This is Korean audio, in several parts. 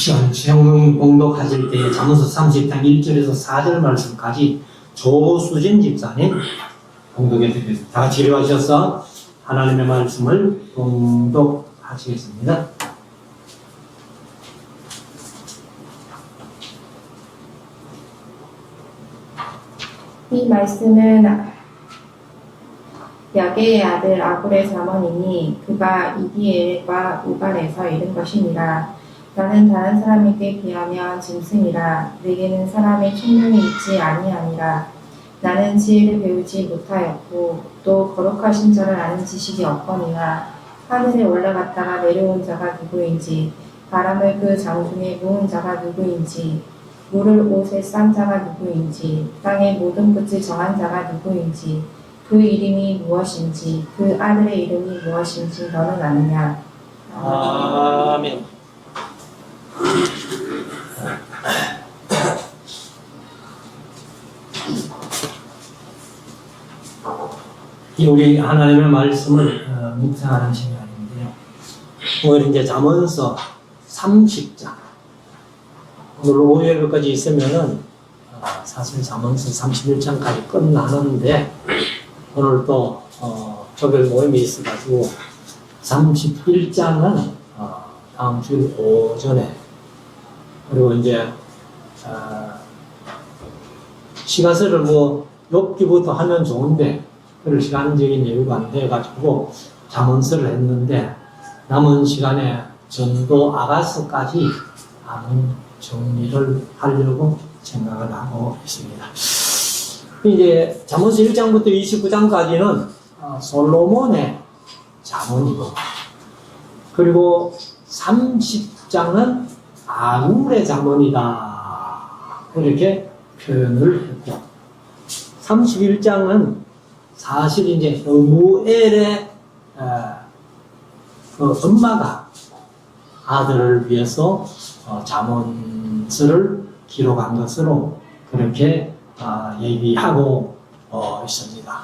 시간 수용 공독하실 때 잠언서 30장 1절에서 4절 말씀까지 조수진 집사님 공독해 드리겠습니다. 다 같이 일어나셔서 하나님의 말씀을 공독하시겠습니다. 이 말씀은 야게의 아들 아굴의 잠언이니 그가 이디엘과 우갈에서 이른 것이니라. 나는 다른 사람에게 비하면 짐승이라. 내게는 사람의 총명이 있지 아니하니라. 나는 지혜를 배우지 못하였고 또 거룩하신 자를 아는 지식이 없거니와 하늘에 올라갔다가 내려온 자가 누구인지 바람을 그 장중에 모은 자가 누구인지 물을 옷에 싼 자가 누구인지 땅의 모든 끝을 정한 자가 누구인지 그 이름이 무엇인지 그 아들의 이름이 무엇인지 너는 아느냐. 아멘. 우리 하나님의 말씀을 묵상하는 시간인데요. 오늘 이제 잠언서 30장. 오늘 오늘까지 있으면은 사실 잠언서 31장까지 끝나는데 오늘 또 조별 모임이 있어가지고 31장은 다음 주 오전에 그리고 이제 시가서를 뭐 욥기부터 하면 좋은데 그럴 시간적인 여유가 안 돼가지고 잠언서를 했는데 남은 시간에 전도 아가서까지 하는 정리를 하려고 생각을 하고 있습니다. 이제 잠언서 1장부터 29장까지는 솔로몬의 잠언이고 그리고 30장은 아굴의 잠언이다 이렇게 표현을 했고 31장은 사실 이제 무엘의 그 엄마가 아들을 위해서 잠언서를 기록한 것으로 그렇게 얘기하고 있습니다.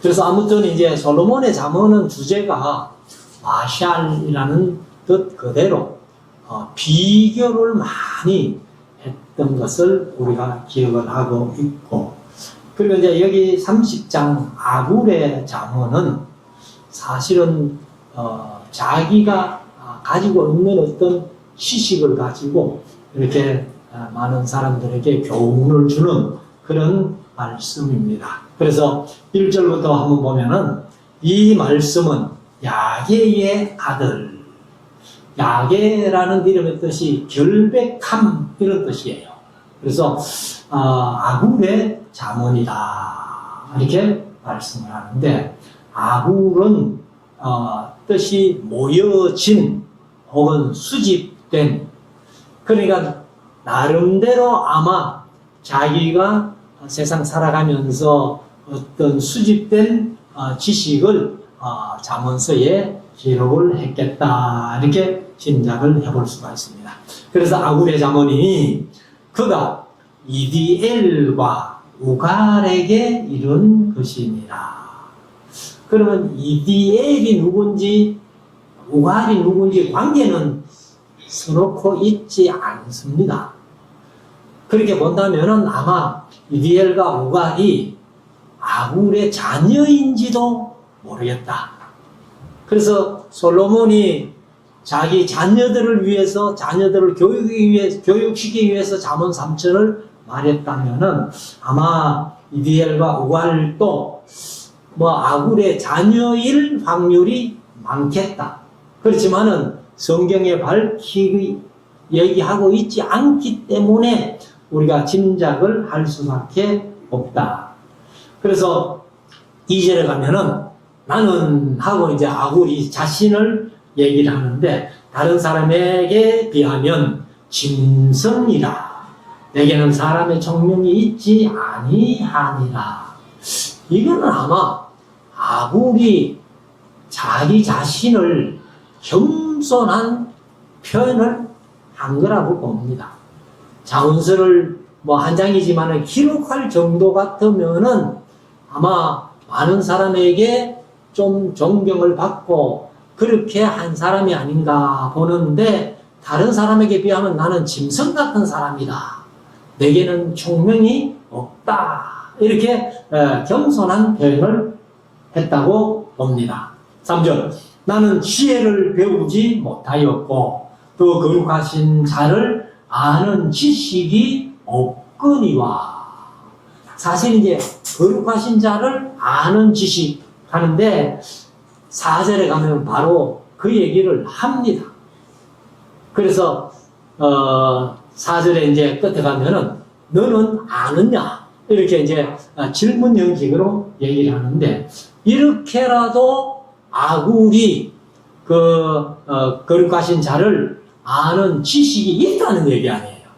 그래서 아무튼 이제 솔로몬의 잠언은 주제가 마샬이라는 뜻 그대로 비교를 많이 했던 것을 우리가 기억을 하고 있고 그리고 이제 여기 30장 아굴의 잠언은 사실은 자기가 가지고 있는 어떤 지식을 가지고 이렇게 많은 사람들에게 교훈을 주는 그런 말씀입니다. 그래서 1절부터 한번 보면은 이 말씀은 야게의 아들, 야게라는 이름의 뜻이 결백함 이런 뜻이에요. 그래서 아굴의 잠언이다 이렇게 말씀을 하는데 아굴은 뜻이 모여진 혹은 수집된 그러니까 나름대로 아마 자기가 세상 살아가면서 어떤 수집된 지식을 잠언서에 기록을 했겠다 이렇게 짐작을 해볼 수가 있습니다. 그래서 아굴의 잠언이 그가 이디엘과 우갈에게 이룬 것이니라. 그러면 이디엘이 누군지 우갈이 누군지 관계는 서놓고 있지 않습니다. 그렇게 본다면은 아마 이디엘과 우갈이 아굴의 자녀인지도 모르겠다. 그래서 솔로몬이 자기 자녀들을 위해서 자녀들을 교육시키기 위해서 잠언 3천을 말했다면은 아마 이디엘과 우갈도 뭐 아굴의 자녀일 확률이 많겠다. 그렇지만은 성경에 밝히기 얘기하고 있지 않기 때문에 우리가 짐작을 할 수밖에 없다. 그래서 2절에 가면은 나는 하고 이제 아굴이 자신을 얘기를 하는데 다른 사람에게 비하면 짐승이라. 내게는 사람의 총명이 있지 아니하니라. 이거는 아마 아굴이 자기 자신을 겸손한 표현을 한 거라고 봅니다. 잠언서를 뭐 한 장이지만은 기록할 정도 같으면은 아마 많은 사람에게 좀 존경을 받고 그렇게 한 사람이 아닌가 보는데 다른 사람에게 비하면 나는 짐승 같은 사람이다. 내게는 총명이 없다. 이렇게 겸손한 표현을 했다고 봅니다. 3절. 나는 지혜를 배우지 못하였고 또 거룩하신 자를 아는 지식이 없거니와. 사실 이제 거룩하신 자를 아는 지식 하는데 4절에 가면 바로 그 얘기를 합니다. 그래서 4절에 이제 끝에 가면은 너는 아느냐 이렇게 이제 질문 형식으로 얘기를 하는데 이렇게라도 아굴이 거룩하신 자를 아는 지식이 있다는 얘기 아니에요.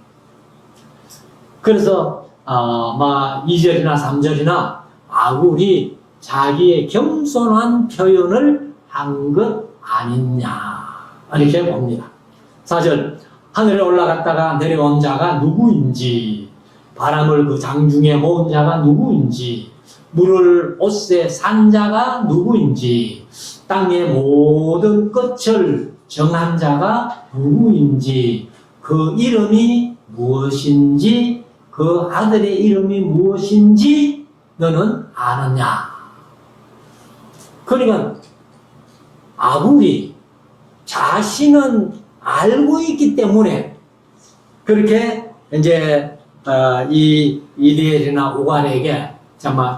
그래서 2절이나 3절이나 아굴이 자기의 겸손한 표현을 한 것 아니냐 이렇게 봅니다. 4절. 하늘에 올라갔다가 내려온 자가 누구인지, 바람을 그 장중에 모은 자가 누구인지, 물을 옷에 산 자가 누구인지, 땅의 모든 끝을 정한 자가 누구인지, 그 이름이 무엇인지, 그 아들의 이름이 무엇인지 너는 아느냐. 그러니까 아굴이 자신은 알고 있기 때문에 그렇게 이제 이 이디엘이나 우갈에게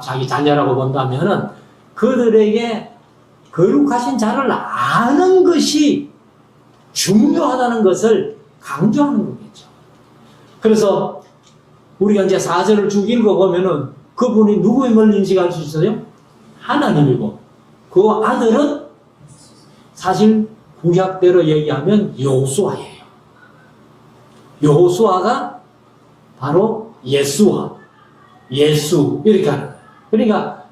자기 자녀라고 본다면은 그들에게 거룩하신 자를 아는 것이 중요하다는 것을 강조하는 거겠죠. 그래서 우리가 이제 4절을 쭉 읽어보면은 그분이 누구임을 인식할 수 있어요? 하나님이고 그 아들은 사실 구약대로 얘기하면 여호수아예요. 여호수아가 바로 예수 이렇게 하는 거예요. 그러니까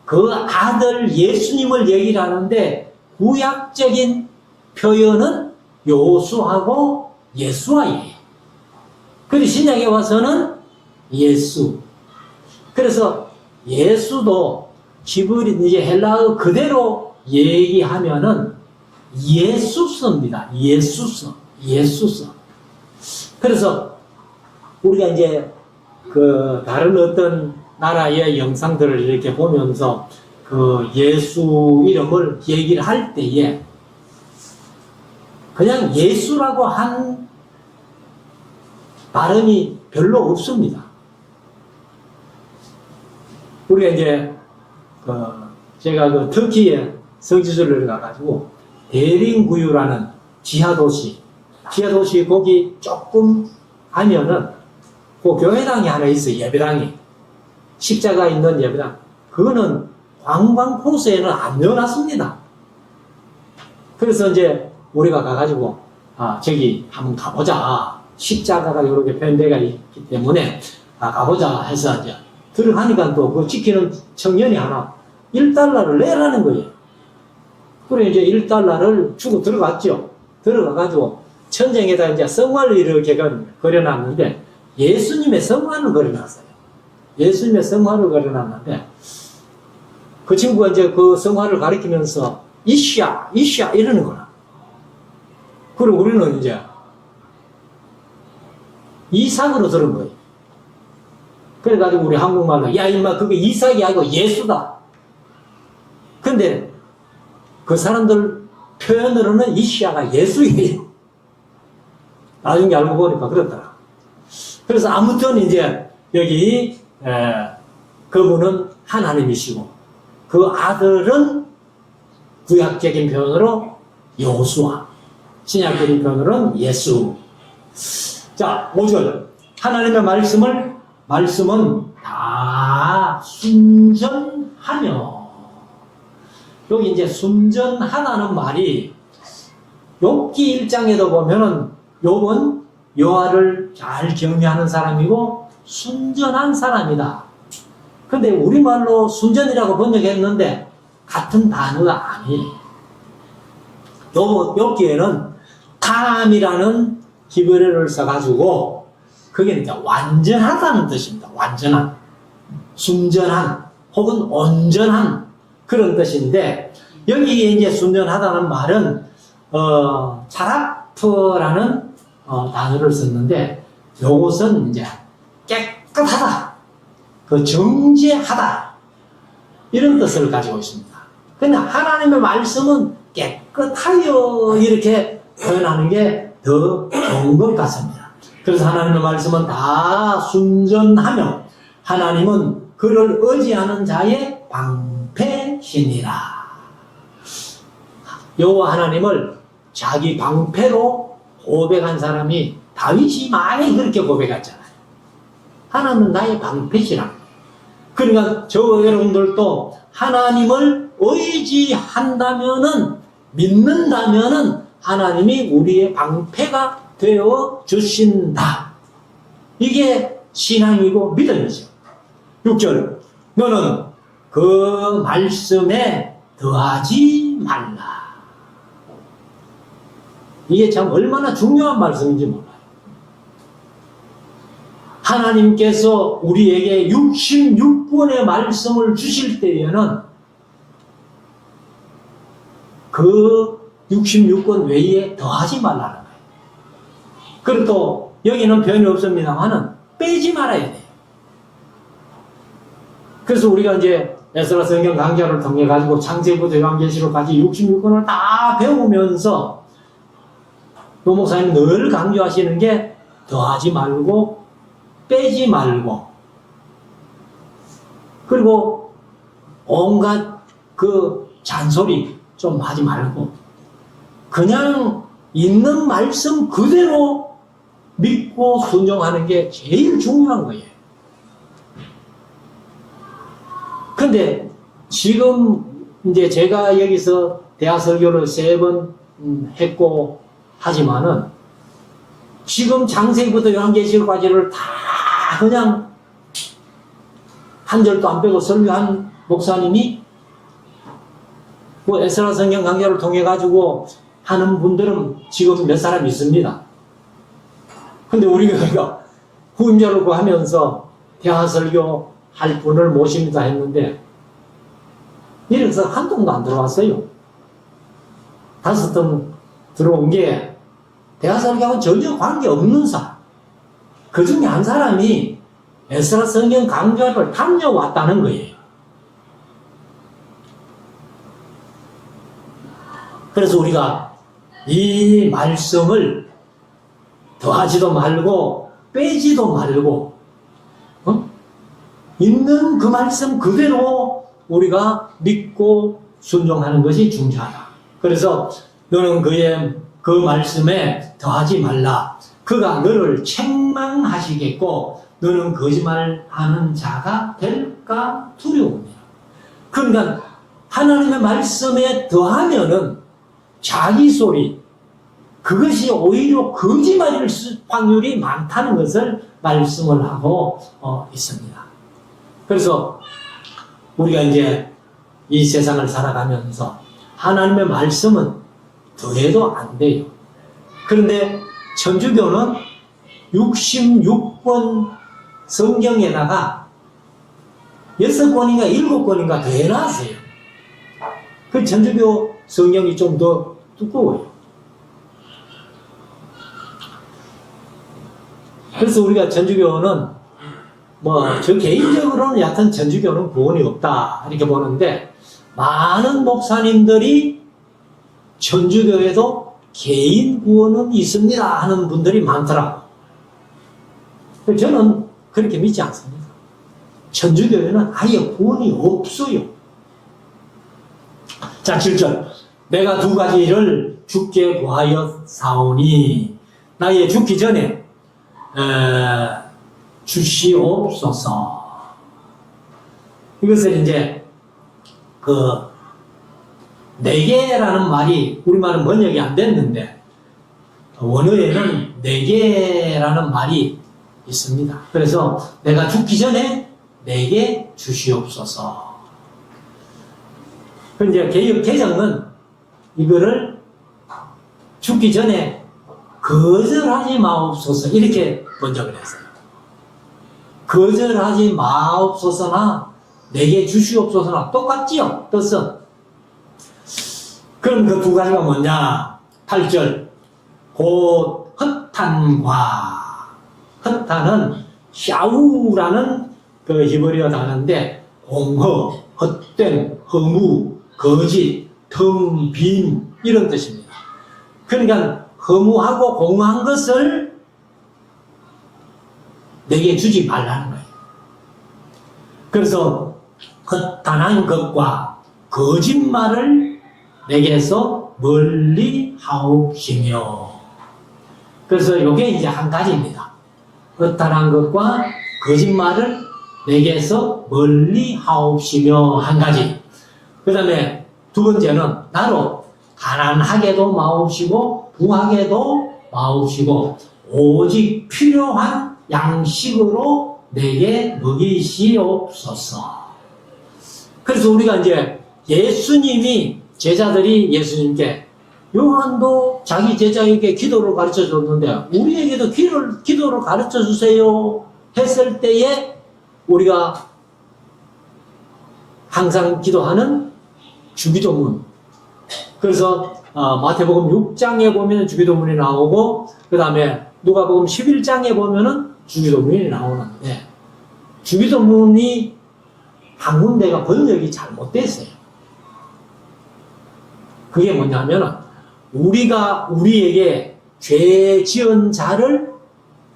그 아들 예수님을 얘기를 하는데 구약적인 표현은 여호수아고 예수아예요. 그런데 신약에 와서는 예수. 그래서 예수도 히브리 이제 헬라어 그대로 얘기하면은 예수서입니다. 예수서. 그래서 우리가 이제 그 다른 어떤 나라의 영상들을 이렇게 보면서 그 예수 이름을 얘기를 할 때에 그냥 예수라고 한 발음이 별로 없습니다. 우리가 이제 제가 그 터키에 성지순례를 가가지고 데린구유라는 지하도시 거기 조금 가면은 그 교회당이 하나 있어요. 예배당이 십자가 있는 예배당. 그거는 관광 코스에는 안 넣어놨습니다. 그래서 이제 우리가 가가지고 저기 한번 가보자. 십자가가 이렇게 표현되어 있기 때문에 가보자 해서 이제 들어가니까 또 그 지키는 청년이 하나 1달러를 내라는 거예요. 그래 이제 1달러를 주고 들어갔죠. 들어가가지고 천장에다 이제 성화를 이렇게 그려놨는데 예수님의 성화를 그려놨어요. 예수님의 성화를 그려놨는데 그 친구가 이제 그 성화를 가리키면서 이샤 이러는 거야. 그리고 우리는 이제 이삭으로 들은 거예요. 그래가지고 우리 한국말로 야 임마 그게 이삭이 아니고 예수다. 근데 그 사람들 표현으로는 이시아가 예수예요. 나중에 알고 보니까 그렇더라. 그래서 아무튼 이제 여기 그분은 하나님이시고 그 아들은 구약적인 표현으로 여호수아, 신약적인 표현으로는 예수. 자, 5절. 하나님의 말씀은 다 순전하며. 여기 이제 순전하다는 말이 욥기 1장에도 보면은 욥은 여호와를 잘 경외하는 사람이고 순전한 사람이다. 근데 우리말로 순전이라고 번역했는데 같은 단어가 아니에요. 욥기에는 탐이라는 히브리어를 써가지고 그게 이제 완전하다는 뜻입니다. 완전한, 순전한, 혹은 온전한 그런 뜻인데 여기에 이제 순전하다는 말은 퍼라는 단어를 썼는데 이것은 이제 깨끗하다, 그 정죄하다 이런 뜻을 가지고 있습니다. 근데 하나님의 말씀은 깨끗하여 이렇게 표현하는 게 더 좋은 것 같습니다. 그래서 하나님의 말씀은 다 순전하며 하나님은 그를 의지하는 자의 방패시니라. 여호와 하나님을 자기 방패로 고백한 사람이 다윗이 많이 그렇게 고백했잖아요. 하나님은 나의 방패시라. 그러니까 저 여러분들도 하나님을 의지한다면은, 믿는다면은 하나님이 우리의 방패가 되어 주신다. 이게 신앙이고 믿음이죠. 6절, 너는 그 말씀에 더하지 말라. 이게 참 얼마나 중요한 말씀인지 몰라요. 하나님께서 우리에게 66권의 말씀을 주실 때에는 그 66권 외에 더하지 말라는 거예요. 그리고 또 여기는 변이 없습니다만은 빼지 말아야 돼요. 그래서 우리가 이제 에스라 성경 강좌를 통해 가지고 창세부터 요한계시록까지 66권을 다 배우면서 노 목사님 늘 강조하시는 게 더하지 말고 빼지 말고, 그리고 온갖 그 잔소리 좀 하지 말고 그냥 있는 말씀 그대로 믿고 순종하는 게 제일 중요한 거예요. 근데 지금 이제 제가 여기서 대화 설교를 3번 했고 하지만은 지금 장세기부터 요한계시록까지를 다 그냥 한 절도 안 빼고 설교한 목사님이 뭐 에스라 성경 강좌를 통해 가지고 하는 분들은 지금 몇 사람 있습니다. 근데 우리가 후임자를 구하면서 대화 설교 할 분을 모십니다 했는데 이래서 한 통도 안 들어왔어요. 5통 들어온 게 대화 설교하고 전혀 관계없는 사람. 그 중에 한 사람이 에스라 성경 강좌를 다녀왔다는 거예요. 그래서 우리가 이 말씀을 더하지도 말고 빼지도 말고 있는 그 말씀 그대로 우리가 믿고 순종하는 것이 중요하다. 그래서 너는 그 말씀에 더하지 말라. 그가 너를 책망하시겠고 너는 거짓말하는 자가 될까 두려움이야. 그러니까 하나님의 말씀에 더하면은 자기 소리, 그것이 오히려 거짓말일 확률이 많다는 것을 말씀을 하고 있습니다. 그래서 우리가 이제 이 세상을 살아가면서 하나님의 말씀은 더해도 안 돼요. 그런데 천주교는 66권 성경에다가 6권인가 7권인가 더 해놨어요. 그 천주교 성경이 좀 더 두꺼워요. 그래서 우리가 천주교는 저 개인적으로는 여하튼 천주교는 구원이 없다 이렇게 보는데 많은 목사님들이 천주교에도 개인 구원은 있습니다 하는 분들이 많더라고요. 저는 그렇게 믿지 않습니다. 천주교에는 아예 구원이 없어요. 자, 7절. 내가 2가지를 주께 구하여 사오니 나의 죽기 전에 주시옵소서. 이것을 이제 내게라는 말이 우리말은 번역이 안 됐는데 원어에는 내게라는 말이 있습니다. 그래서 내가 죽기 전에 내게 주시옵소서. 이제 개정은 이거를 죽기 전에 거절하지 마옵소서 이렇게 번역을 했어요. 거절하지 마옵소서나 내게 주시옵소서나 똑같지요, 뜻은. 그럼 그 2가지가 뭐냐? 8절. 곧 헛탄과, 헛탄은 샤우라는 그 히브리어 단어인데 공허, 헛된, 허무, 거짓, 텅 빈 이런 뜻입니다. 그러니까 허무하고 공허한 것을 내게 주지 말라는 거예요. 그래서 헛단한 것과 거짓말을 내게서 멀리 하옵시며. 그래서 이게 이제 한 가지입니다. 헛단한 것과 거짓말을 내게서 멀리 하옵시며 한 가지. 그 다음에 두 번째는 나로 가난하게도 마옵시고 부하게도 마옵시고 오직 필요한 양식으로 내게 먹이시옵소서. 그래서 우리가 이제 예수님이 제자들이 예수님께 요한도 자기 제자에게 기도를 가르쳐 줬는데 우리에게도 기도를 가르쳐 주세요 했을 때에 우리가 항상 기도하는 주기도문. 그래서 마태복음 6장에 보면 주기도문이 나오고 그 다음에 누가복음 11장에 보면은 주기도문이 나오는데 주기도문이 한 군데가 번역이 잘못됐어요. 그게 뭐냐면은 우리가 우리에게 죄 지은 자를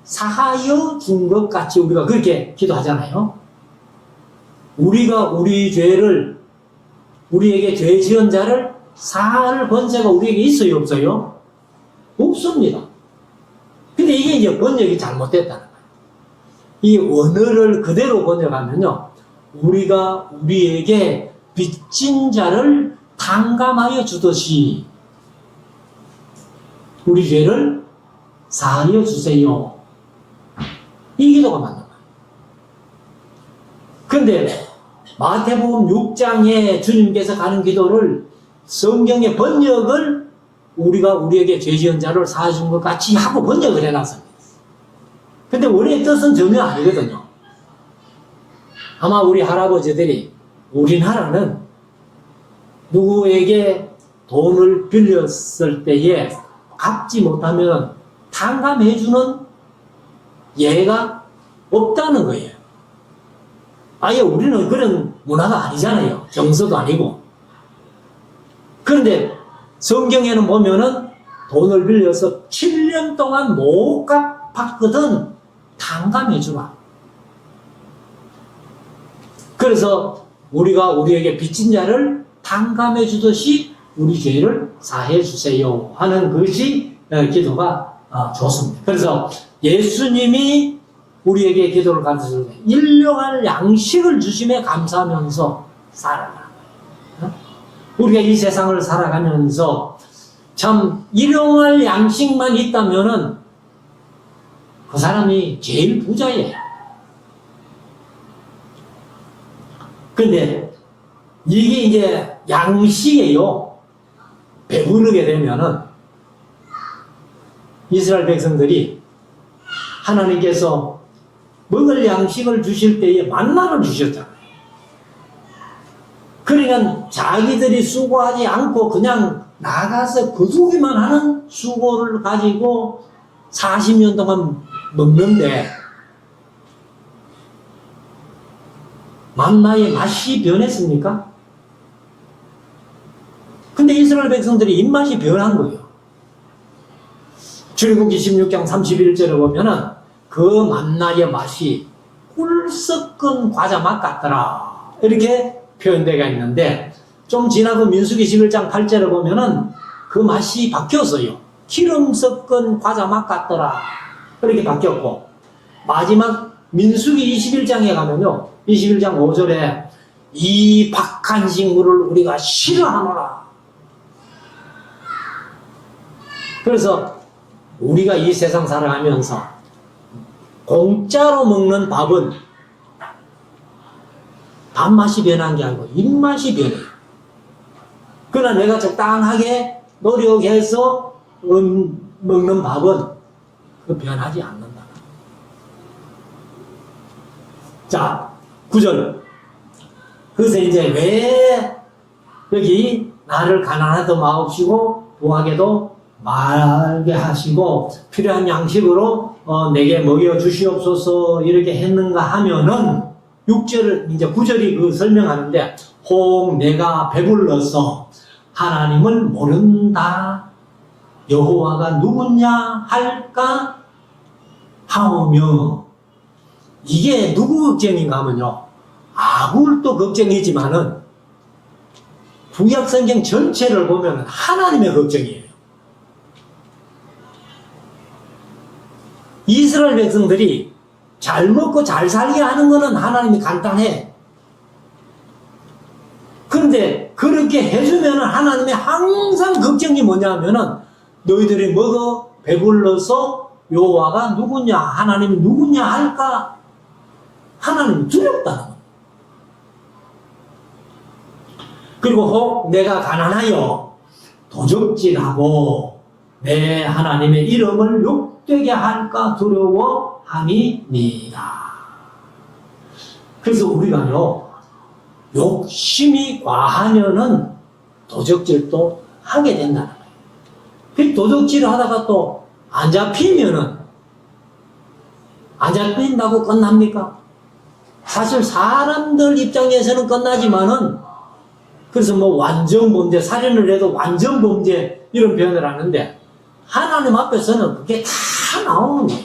사하여 준 것 같이 우리가 그렇게 기도하잖아요. 우리가 우리 죄를 우리에게 죄 지은 자를 사할 권세가 우리에게 있어요, 없어요? 없습니다. 근데 이게 이제 번역이 잘못됐다는 거예요. 이 원어를 그대로 번역하면요, 우리가 우리에게 빚진 자를 탕감하여 주듯이 우리 죄를 사하여 주세요. 이 기도가 맞는 거예요. 근데 마태복음 6장에 주님께서 가는 기도를 성경의 번역을 우리가 우리에게 죄 지은 자를 사해준 것 같이 하고 번역을 해놨습니다. 근데 원래 뜻은 전혀 아니거든요. 아마 우리 할아버지들이 우리나라는 누구에게 돈을 빌렸을 때에 갚지 못하면 탕감해주는 예가 없다는 거예요. 아예 우리는 그런 문화가 아니잖아요. 정서도 아니고. 그런데 성경에는 보면은 돈을 빌려서 7년 동안 못 갚았거든 탕감해주라. 그래서 우리가 우리에게 빚진 자를 탕감해주듯이 우리 죄를 사해주세요 하는 것이 기도가 좋습니다. 그래서 예수님이 우리에게 기도를 가르쳐줄 때 일용할 양식을 주심에 감사하면서 살아가는 거예요. 우리가 이 세상을 살아가면서 참 일용할 양식만 있다면은 그 사람이 제일 부자예요. 근데 이게 이제 양식이에요. 배부르게 되면은 이스라엘 백성들이 하나님께서 먹을 양식을 주실 때에 만나를 주셨잖아요. 그러니까 자기들이 수고하지 않고 그냥 나가서 거두기만 하는 수고를 가지고 40년 동안 먹는데 만나의 맛이 변했습니까? 근데 이스라엘 백성들이 입맛이 변한 거예요. 출애굽기 16장 31절에 보면은 그 만나의 맛이 꿀 섞은 과자 맛 같더라 이렇게 표현되어 있는데 좀 지나고 민수기 11장 8절에 보면은 그 맛이 바뀌었어요. 기름 섞은 과자 맛 같더라 이렇게 바뀌었고 마지막 민수기 21장에 가면요 21장 5절에 이 박한 식물을 우리가 싫어하노라. 그래서 우리가 이 세상 살아가면서 공짜로 먹는 밥은 밥맛이 변한 게 아니고 입맛이 변해요. 그러나 내가 적당하게 노력해서 먹는 밥은 그 변하지 않는다. 자, 9절. 그래서 이제 왜 여기 나를 가난하도 마옵시고 부하게도 말게 하시고 필요한 양식으로 내게 먹여 주시옵소서 이렇게 했는가 하면은 6절 이제 9절이 그 설명하는데 혹 내가 배불러서 하나님을 모른다 여호와가 누구냐 할까 하오며 이게 누구 걱정인가 하면요 아굴도 걱정이지만은 구약성경 전체를 보면 하나님의 걱정이에요. 이스라엘 백성들이 잘 먹고 잘 살게 하는 거는 하나님이 간단해. 그런데 그렇게 해주면 하나님의 항상 걱정이 뭐냐면은 너희들이 먹어 배불러서 여호와가 누구냐 하나님이 누구냐 할까 하나님이 두렵다는 거예요. 그리고 혹 내가 가난하여 도적질하고 내 하나님의 이름을 욕되게 할까 두려워함이니라. 그래서 우리가요 욕심이 과하면은 도적질도 하게 된다는 거예요. 그 도적질을 하다가 또 안 잡히면은 안 잡힌다고 끝납니까? 사실 사람들 입장에서는 끝나지만은 그래서 뭐 완전 범죄, 살인을 해도 완전 범죄 이런 표현을 하는데 하나님 앞에서는 그게 다 나오는 거예요.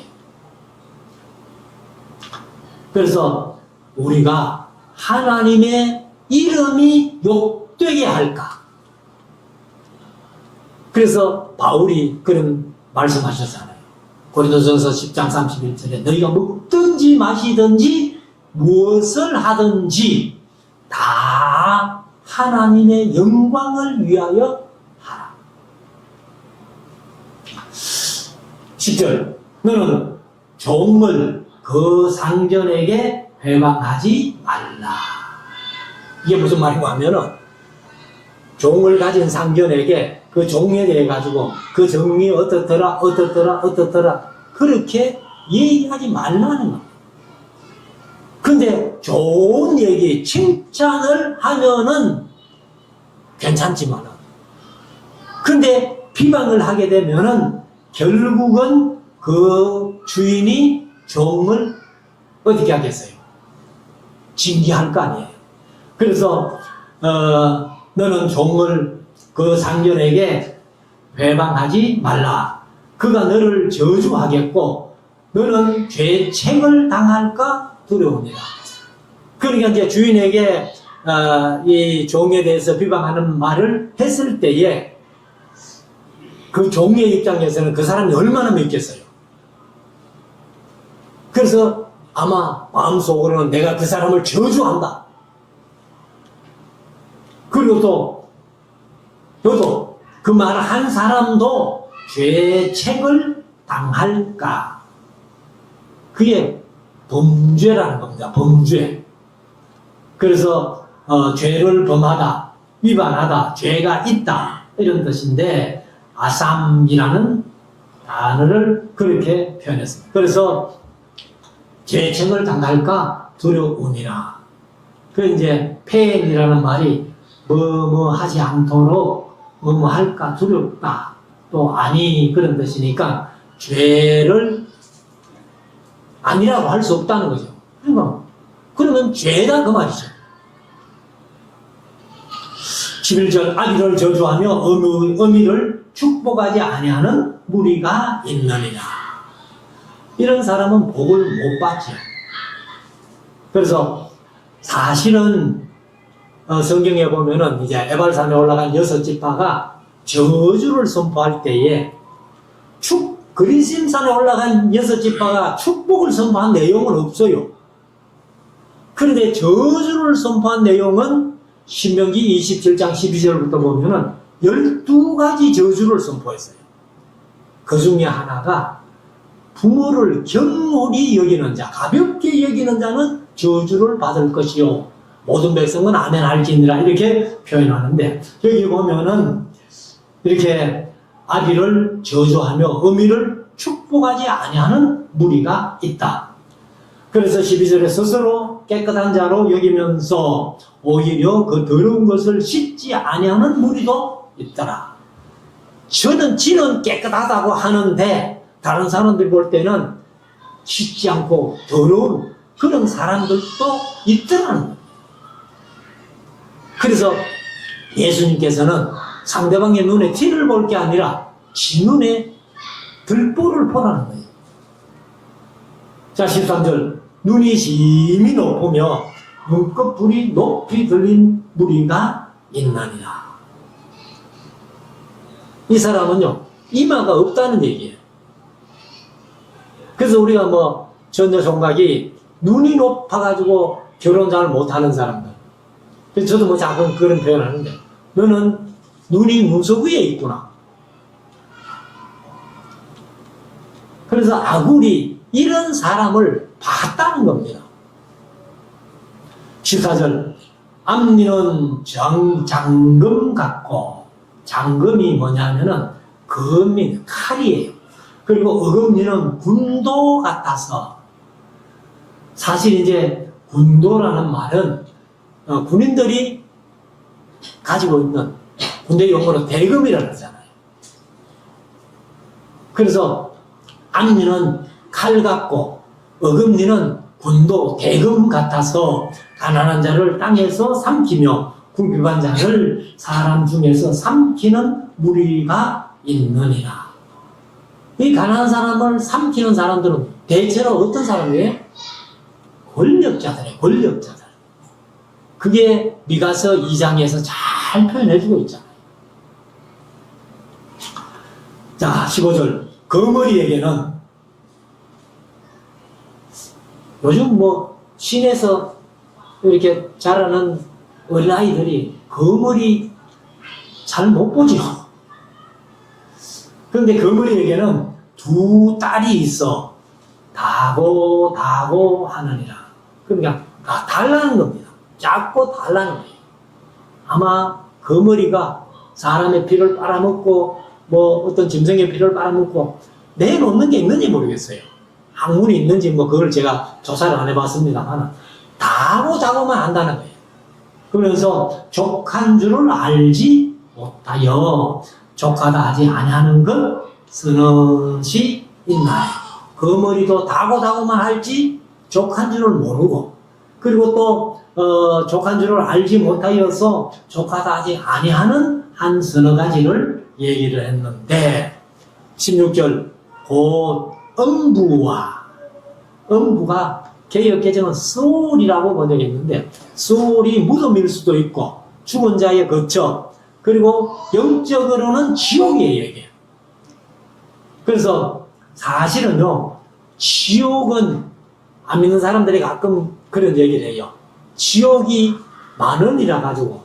그래서 우리가 하나님의 이름이 욕되게 할까? 그래서 바울이 그런 말씀하셨잖아요. 고린도전서 10장 31절에 너희가 먹든지 마시든지 무엇을 하든지 다 하나님의 영광을 위하여 하라. 10절 너는 종을 그 상전에게 회방하지 말라. 이게 무슨 말인가 하면은 종을 가진 상전에게 그 종에 대해 가지고 그 정이 어떻더라 그렇게 얘기하지 말라는 거예요. 근데 좋은 얘기, 칭찬을 하면은 괜찮지만은 근데 비방을 하게 되면은 결국은 그 주인이 종을 어떻게 하겠어요? 징계할 거 아니에요. 그래서 너는 종을 그 상전에게 회방하지 말라. 그가 너를 저주하겠고 너는 죄책을 당할까 두려우니라. 그러니까 이제 주인에게 이 종에 대해서 비방하는 말을 했을 때에 그 종의 입장에서는 그 사람이 얼마나 맺겠어요. 그래서 아마 마음속으로는 내가 그 사람을 저주한다. 그리고 또 너도 그 말을 한 사람도 죄책을 당할까. 그게 범죄라는 겁니다. 범죄. 그래서 죄를 범하다, 위반하다, 죄가 있다 이런 뜻인데 아삼이라는 단어를 그렇게 표현했습니다. 그래서 죄책을 당할까 두려우니라. 그 이제 폐행이라는 말이 뭐 하지 않도록 뭐 할까 두렵다 또 아니 그런 뜻이니까 죄를 아니라고 할 수 없다는 거죠. 그러면 죄다 그 말이죠. 11절 아비를 저주하며 어미를 축복하지 아니하는 무리가 있느니라. 이런 사람은 복을 못 받죠. 그래서 사실은 성경에 보면은 이제 에발산에 올라간 6지파가 저주를 선포할 때에 그리심산에 올라간 6지파가 축복을 선포한 내용은 없어요. 그런데 저주를 선포한 내용은 신명기 27장 12절부터 보면은 12가지 저주를 선포했어요. 그 중에 하나가 부모를 경홀히 여기는 자, 가볍게 여기는 자는 저주를 받을 것이요 모든 백성은 아멘 할지니라 이렇게 표현하는데 여기 보면은 이렇게 아비를 저주하며 어미를 축복하지 아니하는 무리가 있다. 그래서 12절에 스스로 깨끗한 자로 여기면서 오히려 그 더러운 것을 씻지 아니하는 무리도 있더라. 지는 깨끗하다고 하는데 다른 사람들이 볼 때는 씻지 않고 더러운 그런 사람들도 있더라는 거예요. 그래서 예수님께서는 상대방의 눈에 티를 볼 게 아니라 지 눈에 들보를 보라는 거예요. 자, 13절. 눈이 심히 높으며 눈꺼풀이 높이 들린 무리가 있나니라. 이 사람은요, 이마가 없다는 얘기예요. 그래서 우리가 뭐, 전혀 총각이 눈이 높아가지고 결혼 잘 못하는 사람들. 그래서 저도 뭐 작은 그런 표현 하는데, 너는 눈이 눈썹 위에 있구나. 그래서 아굴이 이런 사람을 봤다는 겁니다. 14절. 앞니는 장금 같고, 장금이 뭐냐면은 금이 칼이에요. 그리고 어금니는 군도 같아서, 사실 이제 군도라는 말은 군인들이 가지고 있는 군대 용어로 대금이라고 하잖아요. 그래서 앞니는 칼 같고 어금니는 군도 대금 같아서 가난한 자를 땅에서 삼키며 궁핍한 자를 사람 중에서 삼키는 무리가 있느니라. 이 가난한 사람을 삼키는 사람들은 대체로 어떤 사람이에요? 권력자들이에요. 권력자들. 그게 미가서 2장에서 잘 표현해주고 있잖아요. 자, 15절. 거머리에게는 요즘 뭐 시내에서 이렇게 자라는 어린아이들이 거머리 잘 못 보죠. 그런데 거머리에게는 두 딸이 있어 다고 하느니라. 그러니까 달라는 겁니다. 작고 달라는 거예요. 아마 거머리가 사람의 피를 빨아먹고 뭐 어떤 짐승의 피를 빨아먹고 내놓는 게 있는지 모르겠어요. 학문이 있는지 뭐 그걸 제가 조사를 안 해봤습니다만 다고만 한다는 거예요. 그러면서 족한 줄을 알지 못하여 족하다 하지 아니하는 것 서너시 있나요? 거머리도 다고만 알지 족한 줄을 모르고, 그리고 또 족한 줄을 알지 못하여서 족하다 하지 아니하는 한 서너 가지를 얘기를 했는데, 16절 곧 음부가 개역개정은 소울이라고 번역했는데, 소울이 무덤일 수도 있고 죽은 자의 거처, 그리고 영적으로는 지옥이에요 이게. 그래서 사실은요, 지옥은 안 믿는 사람들이 가끔 그런 얘기를 해요. 지옥이 만원이라 가지고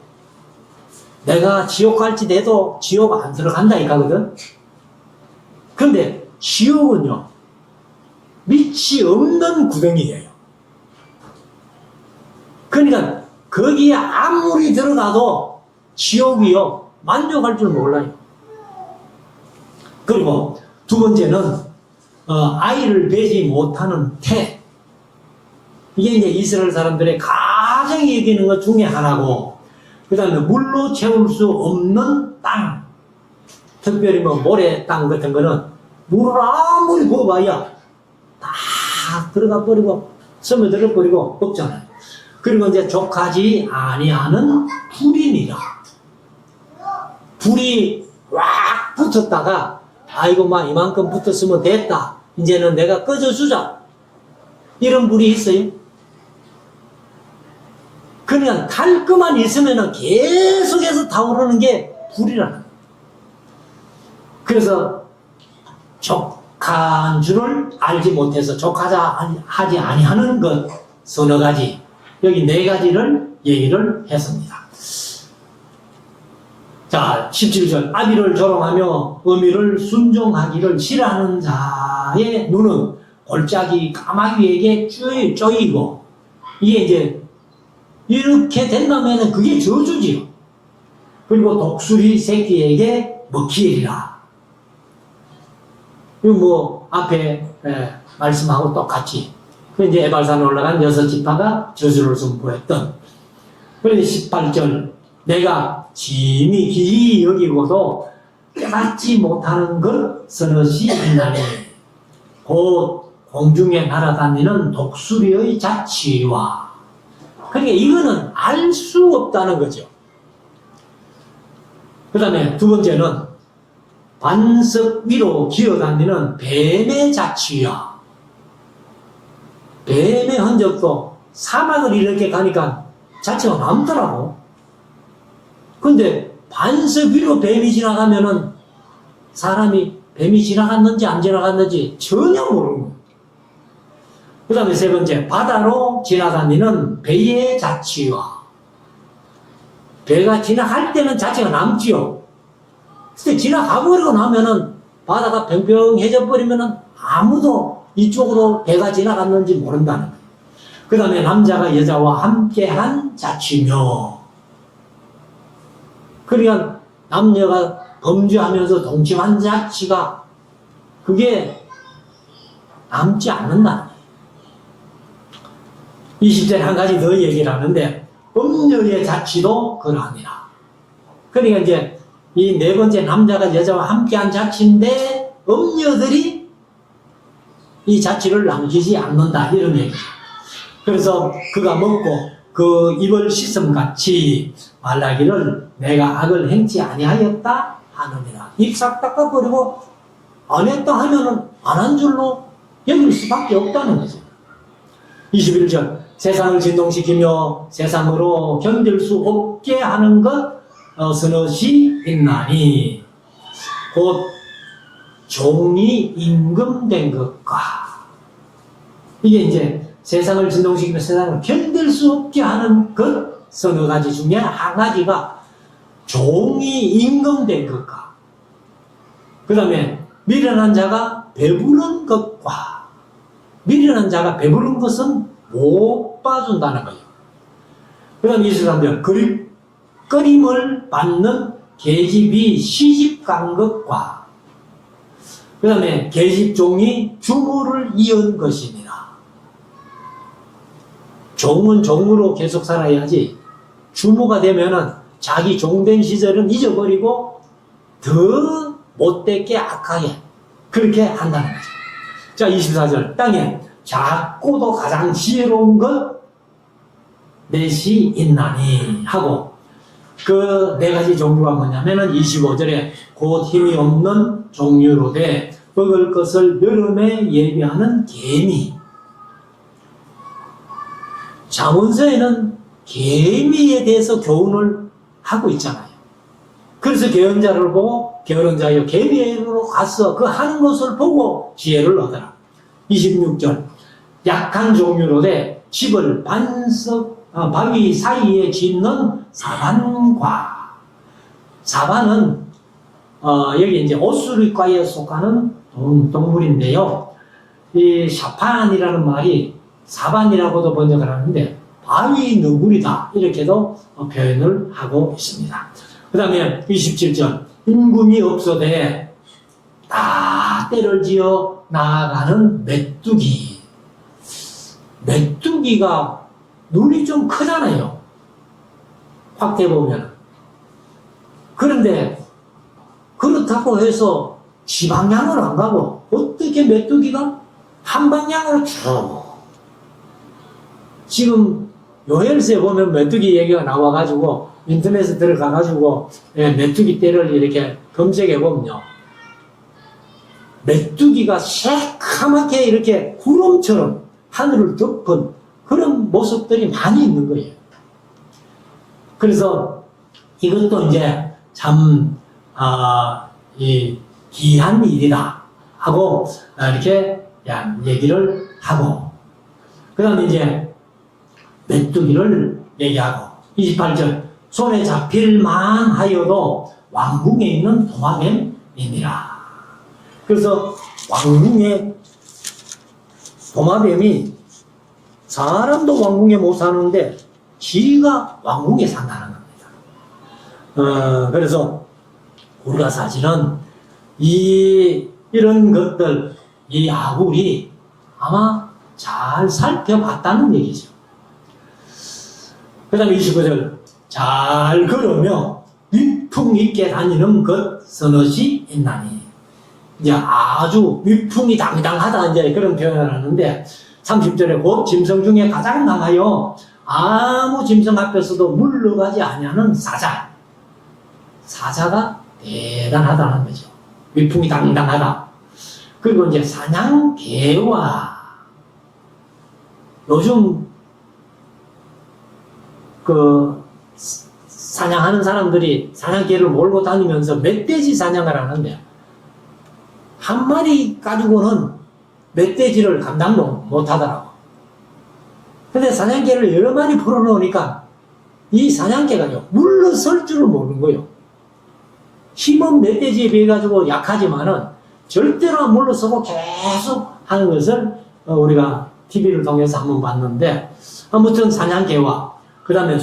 내가 지옥 갈지 내도 지옥 안 들어간다 이거거든. 그런데 지옥은요, 밑이 없는 구덩이에요. 그러니까 거기에 아무리 들어가도 지옥이요, 만족할 줄 몰라요. 그리고 두 번째는 아이를 베지 못하는 태. 이게 이제 이스라엘 사람들의 가장이 여기는 것 중에 하나고, 그 다음에 물로 채울 수 없는 땅. 특별히 뭐 모래 땅 같은 거는 물을 아무리 부어봐야 다 들어가 버리고 스며들어 버리고 없잖아요. 그리고 이제 족하지 아니하는 불이니라. 불이 꽉 붙었다가 아이고 막 이만큼 붙었으면 됐다, 이제는 내가 꺼져주자, 이런 불이 있어요. 그냥 탈거만 있으면 계속해서 타오르는 게 불이라는 거예요. 그래서 족한 줄을 알지 못해서 족하자 하지 아니하는 것 서너 가지, 여기 네 가지를 얘기를 했습니다. 자, 17절. 아비를 조롱하며 어미를 순종하기를 싫어하는 자의 눈은 골짜기 까마귀에게 쪼이고, 이게 이제 이렇게 된다면 그게 저주지요. 그리고 독수리 새끼에게 먹히리라. 이거 뭐 앞에 말씀하고 똑같이, 그 이제 에발산에 올라간 6지파가 저주를 선포했던. 그런데 18절. 내가 심히 기이 여기고도 깨닫지 못하는 것 서너시 있나니 곧 공중에 날아다니는 독수리의 자취와. 그러니까 이거는 알 수 없다는 거죠. 그 다음에 두 번째는 반석 위로 기어다니는 뱀의 자취야. 뱀의 흔적도 사막을 이렇게 가니까 자취가 남더라고. 근데 반석 위로 뱀이 지나가면은 사람이 뱀이 지나갔는지 안 지나갔는지 전혀 모르는 거예요. 그 다음에 세 번째, 바다로 지나다니는 배의 자취와. 배가 지나갈 때는 자취가 남지요. 근데 지나가버리고 나면은 바다가 평평해져 버리면은 아무도 이쪽으로 배가 지나갔는지 모른다는 거예요. 그 다음에 남자가 여자와 함께한 자취며. 그러니까 남녀가 범죄하면서 동침한 자취가 그게 남지 않는다는 거예요. 20절에 한 가지 더 얘기를 하는데 음녀의 자취도 그러하니라. 그러니까 이제 이 네 번째 남자가 여자와 함께한 자취인데 음녀들이 이 자취를 남기지 않는다 이런 얘기죠. 그래서 그가 먹고 그 입을 씻음같이 말하기를 내가 악을 행치 아니하였다 하느니라. 입 싹 닦아버리고 안 했다 하면은 안 한 줄로 여길 수밖에 없다는 거죠. 21절 세상을 진동시키며 세상으로 견딜 수 없게 하는 것 서너시 있나니 곧 종이 임금된 것과. 이게 이제 세상을 진동시키며 세상을 견딜 수 없게 하는 것 서너 가지 중에 한 가지가 종이 임금된 것과 그 다음에 미련한 자가 배부른 것과. 미련한 자가 배부른 것은 못 봐준다는 거예요. 그 다음 23절 끓임을 받는 계집이 시집간 것과 그 다음에 계집종이 주모를 이은 것이니라. 종은 종으로 계속 살아야지 주모가 되면은 자기 종된 시절은 잊어버리고 더 못되게 악하게 그렇게 한다는 거죠. 자 24절 땅에 작고도 가장 지혜로운 것 넷이 있나니 하고 그 네 가지 종류가 뭐냐면은 25절에 곧 힘이 없는 종류로되 먹을 것을 여름에 예비하는 개미. 잠언서에는 개미에 대해서 교훈을 하고 있잖아요. 그래서 게으른자를 보고 게으른 자여 개미로 가서 그 하는 것을 보고 지혜를 얻어라. 26절 약한 종류로되 집을 바위 사이에 짓는 사반과. 사반은 여기 이제 오스리과에 속하는 동물인데요. 이 샤판이라는 말이 사반이라고도 번역을 하는데 바위 너구리다 이렇게도 표현을 하고 있습니다. 그 다음에 27절 임금이 없어되 다 때를 지어 나아가는 메뚜기. 메뚜기가 눈이 좀 크잖아요. 확대 보면. 그런데 그렇다고 해서 지방향을 안 가고 어떻게 메뚜기가 한 방향으로 쭉. 지금 요엘서에 보면 메뚜기 얘기가 나와가지고 인터넷에 들어가가지고 메뚜기 떼를 이렇게 검색해 보면요. 메뚜기가 새카맣게 이렇게 구름처럼 하늘을 덮은 그런 모습들이 많이 있는 거예요. 그래서 이것도 이제 참, 이 귀한 일이다 하고 이렇게 얘기를 하고, 그 다음에 이제 메뚜기를 얘기하고, 28절 손에 잡힐만 하여도 왕궁에 있는 도마뱀이니라. 그래서 왕궁에 도마뱀이 사람도 왕궁에 못 사는데 지가 왕궁에 산다는 겁니다. 그래서 우리가 사실은 이런 것들, 이 아굴이 아마 잘 살펴봤다는 얘기죠. 그 다음에 29절 잘 걸으며 위풍 있게 다니는 것 서너시 있나니. 이제 아주 위풍이 당당하다 이제 그런 표현을 하는데 30절에 곧 짐승 중에 가장 강하여 아무 짐승 앞에서도 물러가지 아니하는 사자. 사자가 대단하다는 거죠. 위풍이 당당하다. 그리고 이제 사냥개와 요즘 그 사냥하는 사람들이 사냥개를 몰고 다니면서 멧돼지 사냥을 하는데 한 마리 가지고는 멧돼지를 감당도 못 하더라고. 근데 사냥개를 여러 마리 풀어놓으니까 이 사냥개가요, 물러설 줄을 모르는 거예요. 힘은 멧돼지에 비해 가지고 약하지만은 절대로 안 물러서고 계속 하는 것을 우리가 TV를 통해서 한번 봤는데, 아무튼 사냥개와 그 다음에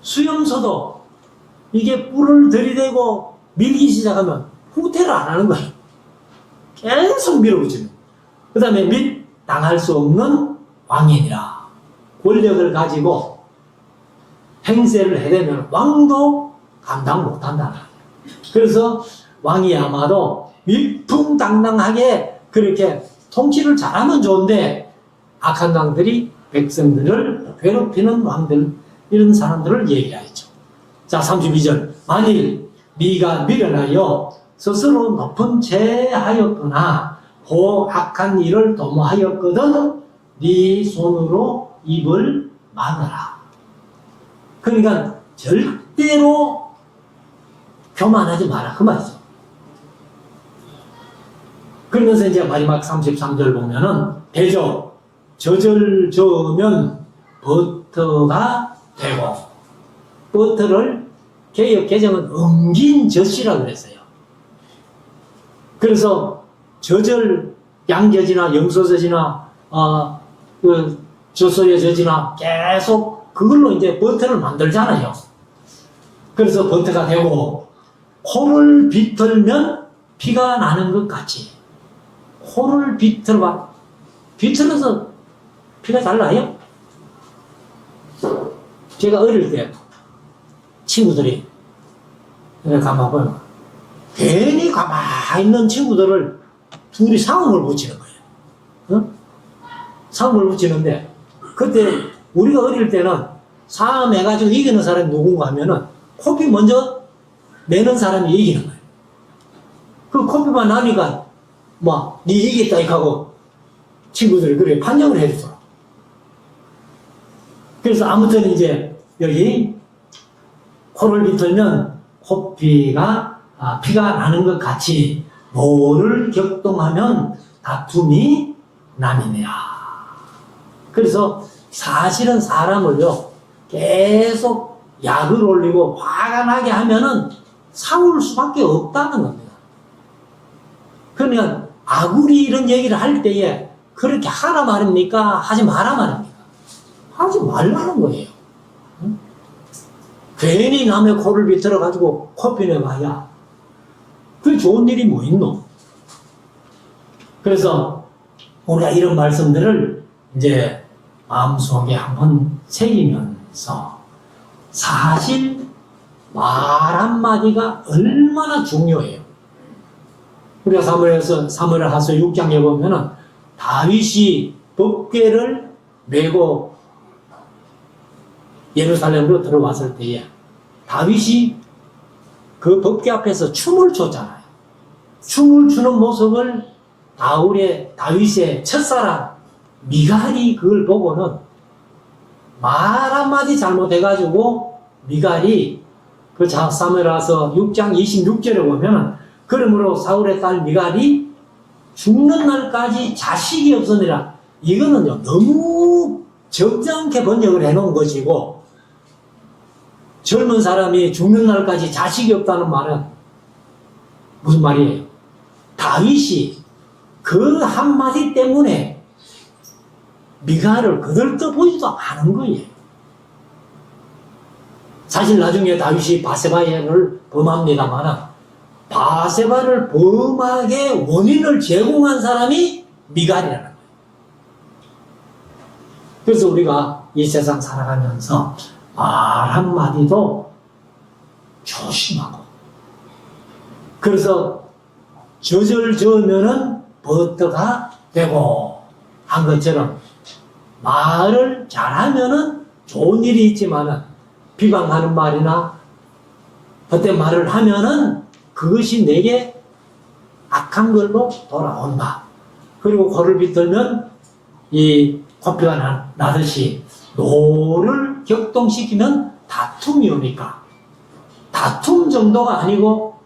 수염소도 이게 뿔을 들이대고 밀기 시작하면 후퇴를 안 하는 거예요. 계속 밀어붙이는. 그 다음에 및 당할 수 없는 왕이니라. 권력을 가지고 행세를 해대면 왕도 감당 못한다. 그래서 왕이 아마도 위풍당당하게 그렇게 통치를 잘하면 좋은데 악한 왕들이 백성들을 괴롭히는 왕들, 이런 사람들을 얘기하죠. 자, 32절. 만일 네가 미련하여 스스로 높은 죄 하였거나 고 악한 일을 도모하였거든 네 손으로 입을 막아라. 그러니까 절대로 교만하지 마라 그 말이죠. 그러면서 이제 마지막 33절 보면은 대저 젖을 저으면 버터가 되고, 버터를 개역 개정은 엉긴 젖이라고 그랬어요. 그래서 젖을 양젖이나 염소젖이나 그 젖소의 젖이나 계속 그걸로 이제 버터를 만들잖아요. 그래서 버터가 되고, 코를 비틀면 피가 나는 것 같이, 코를 비틀어서 피가 잘 나요? 제가 어릴 때 친구들이 가만 보면 괜히 가만히 있는 친구들을 둘이 상음을 붙이는 거예요. 어? 상음을 붙이는데, 그때 우리가 어릴 때는 상음해가지고 이기는 사람이 누군가 하면은 코피 먼저 내는 사람이 이기는 거예요. 그 코피만 나니까 네 이기겠다 이렇게 하고 친구들이 그렇게 판정을 해주더라고. 그래서 아무튼 이제 여기 코를 비틀면 코피가 피가 나는 것 같이 뭐를 격동하면 다툼이 남이니라. 그래서 사실은 사람을요 계속 약을 올리고 화가 나게 하면은 싸울 수밖에 없다는 겁니다. 그러니까 아구리 이런 얘기를 할 때에 그렇게 하라 말입니까? 하지 마라 말입니까? 하지 말라는 거예요. 응? 괜히 남의 코를 비틀어가지고 코피 내봐야 그게 좋은 일이 뭐 있노? 그래서 우리가 이런 말씀들을 이제 마음속에 한번 새기면서 사실 말 한마디가 얼마나 중요해요. 우리가 사무엘하서 6장에 보면은 다윗이 법궤를 메고 예루살렘으로 들어왔을 때에 다윗이 그 법궤 앞에서 춤을 췄잖아요. 춤을 추는 모습을 다윗의 첫사랑 미갈이 그걸 보고는 말 한마디 잘못해가지고 미갈이 그 사무엘하서 6장 26절에 보면은 그러므로 사울의 딸 미갈이 죽는 날까지 자식이 없으니라. 이거는요 너무 적잖게 번역을 해놓은 것이고, 젊은 사람이 죽는 날까지 자식이 없다는 말은 무슨 말이에요? 다윗이 그 한마디 때문에 미갈을 거들떠보지도 않은 거예요. 사실 나중에 다윗이 바세바를 범합니다만 바세바를 범하게 원인을 제공한 사람이 미갈이라는 거예요. 그래서 우리가 이 세상 살아가면서 말 한마디도 조심하고. 그래서 젖을 저으면은 버터가 되고 한 것처럼 말을 잘하면은 좋은 일이 있지만은 비방하는 말이나 헛된 말을 하면은 그것이 내게 악한 걸로 돌아온다. 그리고 코를 비틀면 이 코피가 나듯이 노를 격동시키면 다툼이 오니까 다툼 정도가 아니고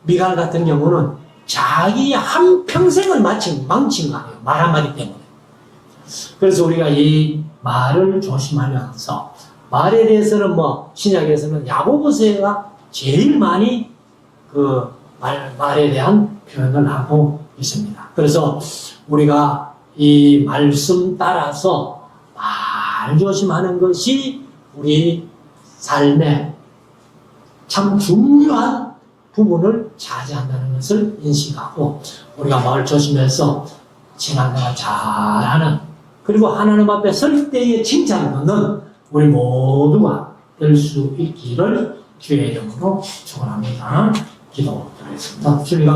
미갈 같은 경우는 자기 한평생을 망친 거 아니에요. 말 한마디 때문에. 그래서 우리가 이 말을 조심하면서 말에 대해서는 뭐 신약에서는 야고보서가 제일 많이 그 말에 대한 표현을 하고 있습니다. 그래서 우리가 이 말씀 따라서 말 조심하는 것이 우리 삶의 참 중요한 부분을 차지한다는 것을 인식하고 우리가 말 조심해서 지난날 잘하는 그리고 하나님 앞에 설 때의 칭찬을 받는 우리 모두가 될 수 있기를 주의 이름으로 축원합니다. 기도드리겠습니다. 주님